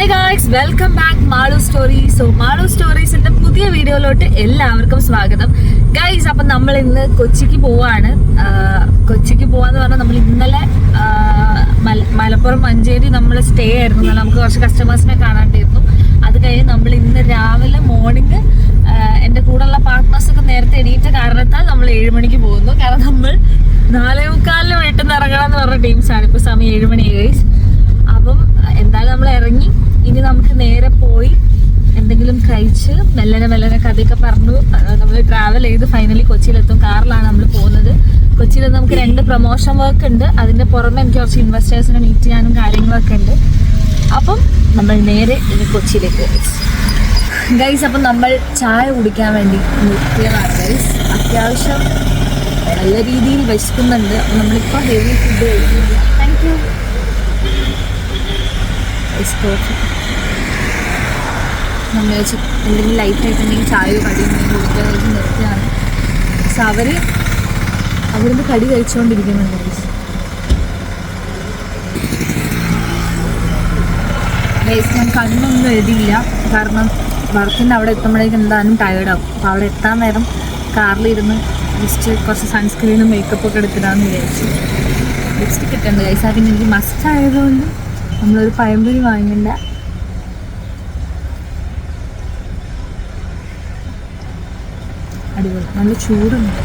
Hi guys, welcome back Malu stories. So Malu സ്റ്റോറീസിന്റെ പുതിയ വീഡിയോയിലോട്ട് എല്ലാവർക്കും സ്വാഗതം ഗായ്സ്. അപ്പം നമ്മൾ ഇന്ന് കൊച്ചിക്ക് പോവാണ്. കൊച്ചിക്ക് പോവാന്ന് പറഞ്ഞാൽ നമ്മൾ ഇന്നലെ മലപ്പുറം മഞ്ചേരി നമ്മൾ സ്റ്റേ ആയിരുന്നു. നമുക്ക് കുറച്ച് കസ്റ്റമേഴ്സിനെ കാണാണ്ടിരുന്നു. അത് കഴിഞ്ഞ് നമ്മൾ ഇന്ന് രാവിലെ മോർണിംഗ് എൻ്റെ കൂടെയുള്ള പാർട്ട്നേഴ്സൊക്കെ നേരത്തെ എണീറ്റ കാരണത്താൽ നമ്മൾ 7 മണിക്ക് പോകുന്നു. കാരണം നമ്മൾ 4:45 വീട്ടിൽ നിന്ന് ഇറങ്ങണം എന്ന് പറഞ്ഞ ടീംസാണ്. ഇപ്പോൾ സമയം 7 മണി ഗൈസ്. അപ്പം എന്തായാലും നമ്മൾ ഇറങ്ങി. ഇനി നമുക്ക് നേരെ പോയി എന്തെങ്കിലും കഴിച്ച് മെല്ലനെ കഥയൊക്കെ പറഞ്ഞു നമ്മൾ ട്രാവൽ ചെയ്ത് ഫൈനലി കൊച്ചിയിലെത്തും. കാറിലാണ് നമ്മൾ പോകുന്നത്. കൊച്ചിയിൽ നമുക്ക് 2 പ്രൊമോഷൻ വർക്ക് ഉണ്ട്. അതിൻ്റെ പുറമെ എനിക്ക് കുറച്ച് ഇൻവെസ്റ്റേഴ്സിനെ മീറ്റ് ചെയ്യാനും കാര്യങ്ങളൊക്കെ ഉണ്ട്. അപ്പം നമ്മൾ നേരെ ഇനി കൊച്ചിയിലേക്ക് ഗൈസ്. അപ്പം നമ്മൾ ചായ കുടിക്കാൻ വേണ്ടി നിർത്തിയതാണ് ഗൈസ്. അത്യാവശ്യം നല്ല രീതിയിൽ വിശക്കുന്നുണ്ട്. അപ്പം നമ്മളിപ്പോൾ ഹെവി ഫുഡ് കഴിക്കുന്നില്ല. Thank you. നമ്മൾ വെച്ച് എന്തെങ്കിലും ലൈറ്റായിട്ടുണ്ടെങ്കിൽ ചായയോ കടിയോ എന്തെങ്കിലും കുടിക്കാൻ കഴിച്ച് നിർത്തിയാണ്. പക്ഷെ അവരിന്ന് കടി കഴിച്ചുകൊണ്ടിരിക്കുന്നുണ്ട് ഗൈസ്. ഞാൻ കണ്ണൊന്നും എഴുതിയില്ല, കാരണം വർക്കിൻ്റെ അവിടെ എത്തുമ്പോഴേക്കും എന്തായാലും ടയേർഡാവും. അപ്പോൾ അവിടെ എത്താൻ നേരം കാറിലിരുന്ന് ജസ്റ്റ് കുറച്ച് സൺസ്ക്രീനും മേക്കപ്പൊക്കെ എടുത്തിടാമെന്ന് വിചാരിച്ചു. ലിപ്സ്റ്റിക് ഇട്ടുണ്ട് ഗൈസ്. അതിന് എനിക്ക് മസ്റ്റ് ആയതുകൊണ്ട് നമ്മളൊരു പഴംപൊരി വാങ്ങണ്ട. അടിപൊളി, നല്ല ചൂടുണ്ട്.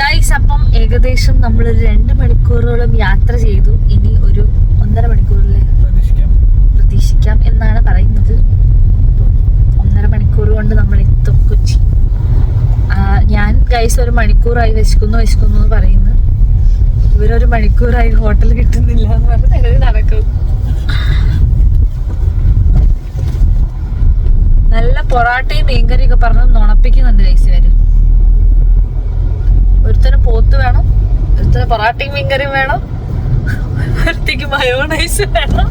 ഗൈസ്, അപ്പം ഏകദേശം നമ്മളൊരു 2 മണിക്കൂറോളം യാത്ര ചെയ്തു. ഇനി ഒരു 1.5 മണിക്കൂറിൽ പ്രതീക്ഷിക്കാം എന്നാണ് പറയുന്നത്. 1.5 മണിക്കൂർ കൊണ്ട് നമ്മൾ എത്തും കൊച്ചി. ഞാൻ ഗൈസ് 1 മണിക്കൂറായി വിശക്കുന്നു എന്ന് പറയുന്നു. ഇവരൊരു മണിക്കൂറായി ഹോട്ടൽ കിട്ടുന്നില്ല എന്ന് പറഞ്ഞ് നടക്കും. നല്ല പൊറാട്ടയും മീൻകറിയൊക്കെ പറഞ്ഞ് നുണപ്പിക്കുന്നുണ്ട് ഗൈസ് ഇവര്. ഒരുത്തന് പോത്ത് വേണം, ഒരുത്തന് പൊറാട്ടയും മീൻകറിയും വേണം, ഒരുത്തേക്ക് മയോണൈസ് വേണം,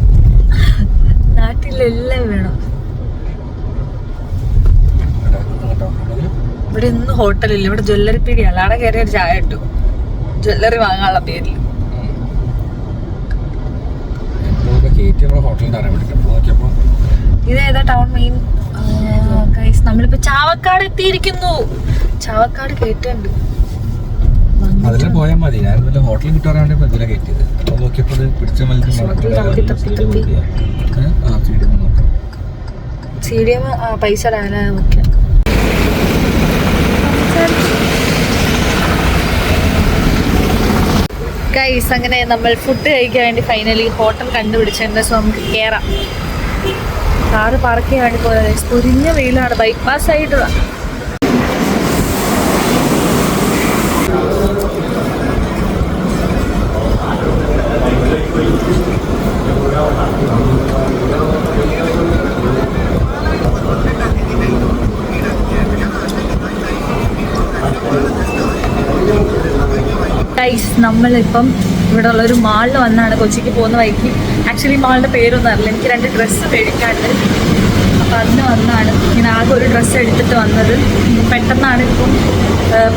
നാട്ടിലെല്ലാം വേണം. ഇവിടെ ഒന്നും ഹോട്ടലില്ല. ഇവിടെ ജ്വല്ലറി പീടിയാണ്. അവിടെ കയറി ഒരു ചായ ഇട്ടു, ജ്വല്ലറി വാങ്ങാനുള്ള പേരിൽ. ഇതേതാ ടൗൺ മെയിൻ ഗൈസ്. നമ്മളിപ്പോ ചാവക്കാട് എത്തിയിരിക്കുന്നു. ചാവക്കാട് കേട്ടുണ്ട്. പോയാൽ മതി. ഞാൻ ഹോട്ടലിൽ കിട്ടാറാണ് CDM പൈസ നോക്കിയാ. ഗൈസ്, അങ്ങനെ നമ്മൾ ഫുഡ് കഴിക്കാൻ വേണ്ടി ഫൈനലി ഹോട്ടൽ കണ്ടുപിടിച്ചിട്ടുണ്ട്. സോ നമുക്ക് കയറാം. കാറ് പാർക്ക് ചെയ്യാൻ വേണ്ടി പോയത് ഗൈസ്. പൊരിഞ്ഞ വെയിലാണ്. ബൈപ്പാസ് ആയിട്ടുള്ള ഗൈസ്. നമ്മളിപ്പം ഇവിടെ ഉള്ളൊരു മാളിൽ വന്നാണ് കൊച്ചിക്ക് പോകുന്ന വഴിക്ക്. ആക്ച്വലി മാളിൻ്റെ പേരൊന്നും അറിയില്ല. എനിക്ക് 2 ഡ്രസ്സ് മേടിക്കാണ്ട്. അപ്പം അതിന് വന്നാണ്. ഞാൻ ആകെ ഒരു ഡ്രസ്സ് എടുത്തിട്ട് വന്നത്. പെട്ടെന്നാണ് ഇപ്പം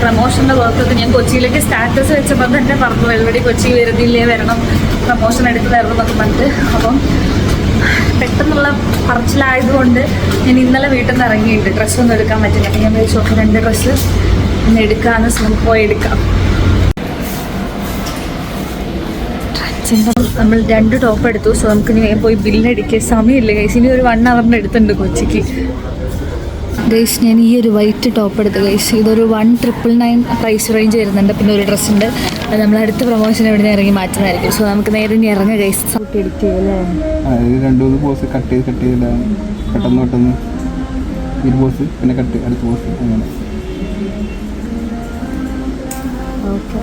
പ്രമോഷൻ്റെ വർക്കൊക്കെ ഞാൻ കൊച്ചിയിലേക്ക് സ്റ്റാറ്റസ് വെച്ചപ്പോൾ തന്നെ പറഞ്ഞു, വെൽവടി കൊച്ചി വരുന്നില്ലേ, വരണം, പ്രമോഷൻ എടുത്ത് തരണം എന്നൊക്കെ പറഞ്ഞിട്ട്. അപ്പം പെട്ടെന്നുള്ള പറച്ചിലായതുകൊണ്ട് ഞാൻ ഇന്നലെ വീട്ടിൽ നിന്ന് ഇറങ്ങിയിട്ട് ഡ്രസ്സൊന്നും എടുക്കാൻ പറ്റില്ല. അപ്പം ഞാൻ വിളിച്ചു 2 ഡ്രസ്സ് ഒന്ന് എടുക്കാമെന്ന്. നമുക്ക് പോയി എടുക്കാം. നമ്മൾ 2 ടോപ്പ് എടുത്തു. സോ നമുക്ക് ഇനി പോയി ബില്ലടിക്കുക. സമയമില്ല ഗൈസ്. ഇനി ഒരു 1 അവറിൻ്റെ എടുത്തുണ്ട് കൊച്ചിക്ക് ഗൈസ്. ഞാൻ ഈ ഒരു വൈറ്റ് ടോപ്പ് എടുത്തു ഗൈസ്. ഇതൊരു 1,999 പ്രൈസ് റേഞ്ച് വരുന്നുണ്ട്. പിന്നെ ഒരു ഡ്രസ്സുണ്ട്. അത് നമ്മൾ അടുത്ത പ്രൊമോഷൻ എവിടെ നിന്ന് ഇറങ്ങി മാറ്റുന്നതായിരിക്കും. സോ നമുക്ക് നേരെ ഇനി ഇറങ്ങാം ഗൈസ്. സൗട്ട് എഡിറ്റ് ചെയ്യല്ലേ. 2 പോസ് കട്ട് ചെയ്ത് പെട്ടെന്ന് ഒരു പോസ്, പിന്നെ കട്ട് അടുത്ത പോസ്, അങ്ങനെ. Okay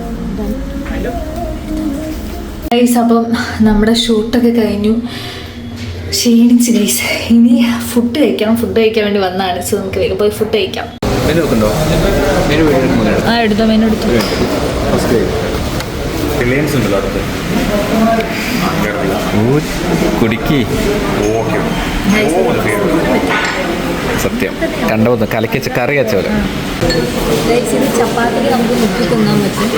guys. അപ്പം നമ്മുടെ ഷൂട്ടൊക്കെ കഴിഞ്ഞു. ക്ഷീണിച്ച് ഗൈസ്. ഇനി ഫുഡ് കഴിക്കണം. ഫുഡ് കഴിക്കാൻ വേണ്ടി വന്നതാണ്. സോ നമുക്ക് വേഗം പോയി ഫുഡ് കഴിക്കാം. എടുത്തോ, മെനു എടുത്തു. സത്യം കണ്ടു കലക്കിച്ച് കറി വെച്ചവര്. ഗൈസ് ഇത് ചപ്പാത്തിക്ക് നമുക്ക് മുക്കി തിന്നാൻ പറ്റും.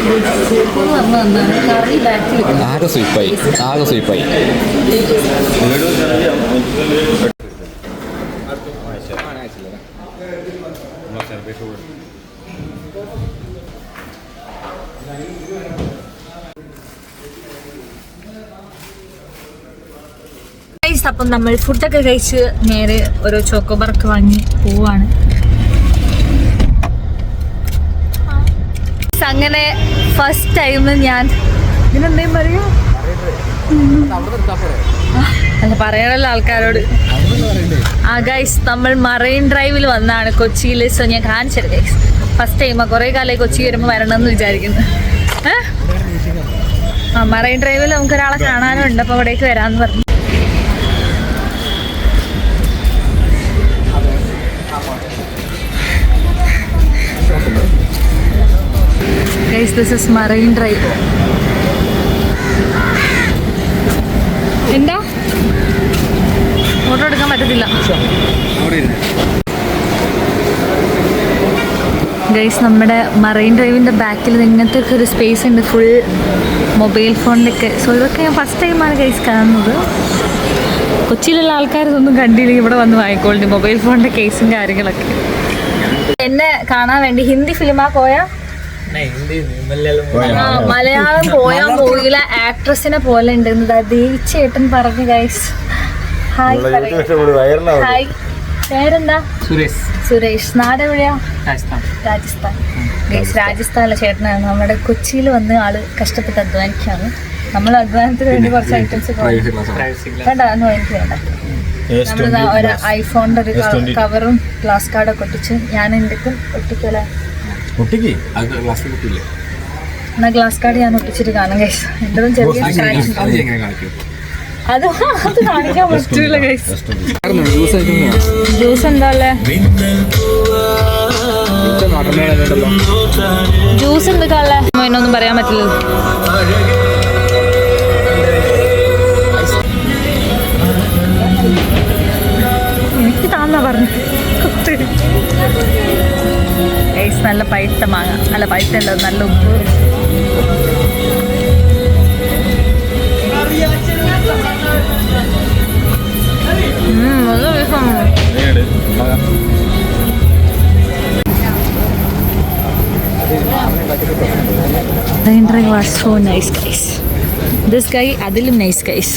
സൂപ്പ് എന്ന് പറഞ്ഞാൽ എന്താണ് കറി ബാക്കിൽ ആകെ സ്വീപ്പായി. അപ്പം നമ്മൾ ഫുഡൊക്കെ കഴിച്ച് നേരെ ഓരോ ചോക്കോബാറൊക്കെ വാങ്ങി പോവാണ്. അങ്ങനെ ഫസ്റ്റ് ടൈം ഞാൻ ഇതിനെന്തേലും പറയൂ അല്ല പറയണല്ലോ ആൾക്കാരോട്. ഗൈസ് നമ്മൾ മറൈൻ ഡ്രൈവിൽ വന്നാണ് കൊച്ചിയിൽ. സോ ഞാൻ കാണിച്ചത് ഗൈസ് ഫസ്റ്റ് ടൈമാണ്. കുറേ കാലമായി കൊച്ചി വരുമ്പോൾ വരണമെന്ന് വിചാരിക്കുന്നു. മറൈൻ ഡ്രൈവിൽ നമുക്കൊരാളെ കാണാനും ഉണ്ട്. അപ്പോൾ അവിടേക്ക് വരാമെന്ന് പറഞ്ഞു. Guys, this is Marine Drive. എന്താ ഫോട്ടോ എടുക്കാൻ പറ്റത്തില്ല ഗൈസ്. നമ്മുടെ മറൈൻ ഡ്രൈവിൻ്റെ ബാക്കിൽ ഇങ്ങനത്തെ ഒക്കെ ഒരു സ്പേസ് ഉണ്ട്, ഫുൾ മൊബൈൽ ഫോണിലൊക്കെ. സോ ഇതൊക്കെ ഞാൻ ഫസ്റ്റ് ടൈമാണ് ഗൈസ് കാണുന്നത്. കൊച്ചിയിലുള്ള ആൾക്കാർ ഇതൊന്നും കണ്ടില്ലെങ്കിൽ ഇവിടെ വന്ന് വാങ്ങിക്കോളുണ്ട് മൊബൈൽ ഫോണിൻ്റെ കേസും കാര്യങ്ങളൊക്കെ. എന്നെ കാണാൻ വേണ്ടി ഹിന്ദി ഫിലിമാ പോയ മലയാളം പോയാൻ പോയില്ല. ആക്ട്രസിനെ പോലെ ഉണ്ട് ദേവിച്ചേട്ടൻ പറഞ്ഞു ഗൈസ്. Hi hi. പേരെന്താ? സുരേഷ്. നാട് എവിടെയാ? രാജസ്ഥാൻ. ഗൈസ് രാജസ്ഥാനിലെ ചേട്ടനാണ്. നമ്മുടെ കൊച്ചിയിൽ വന്ന് ആള് കഷ്ടപ്പെട്ട് അധ്വാനിക്കാണ്. നമ്മൾ അധ്വാനത്തിന് വേണ്ടി കുറച്ച് ഐറ്റംസ് വേണ്ട ഒന്നും എനിക്ക് വേണ്ട. നമ്മൾ ഒരു ഐഫോണിന്റെ ഒരു കവറും ഗ്ലാസ് കാർഡൊക്കെ ഒട്ടിച്ച് ഞാൻ എന്തൊക്കെ ഒട്ടിക്കല എന്നാ ഗ്ലാസ് കാർഡ് ഞാൻ ഒട്ടിച്ചിട്ട് കാണാം ഗൈസ്. എന്തും ചെറിയ അത് കാണിക്കാൻ പറ്റൂല ഗൈസ്. ജ്യൂസ് എന്താ ജ്യൂസ് എന്തൊക്കെ എന്നൊന്നും പറയാൻ പറ്റില്ല. എനിക്ക് താന്നാ പറഞ്ഞു. നല്ല പഴുത്ത മാങ്ങ. അല്ല പഴുത്തല്ല, നല്ല ഉപ്പ്. Marine Drive was so nice guys. This guy അതിലും nice guys.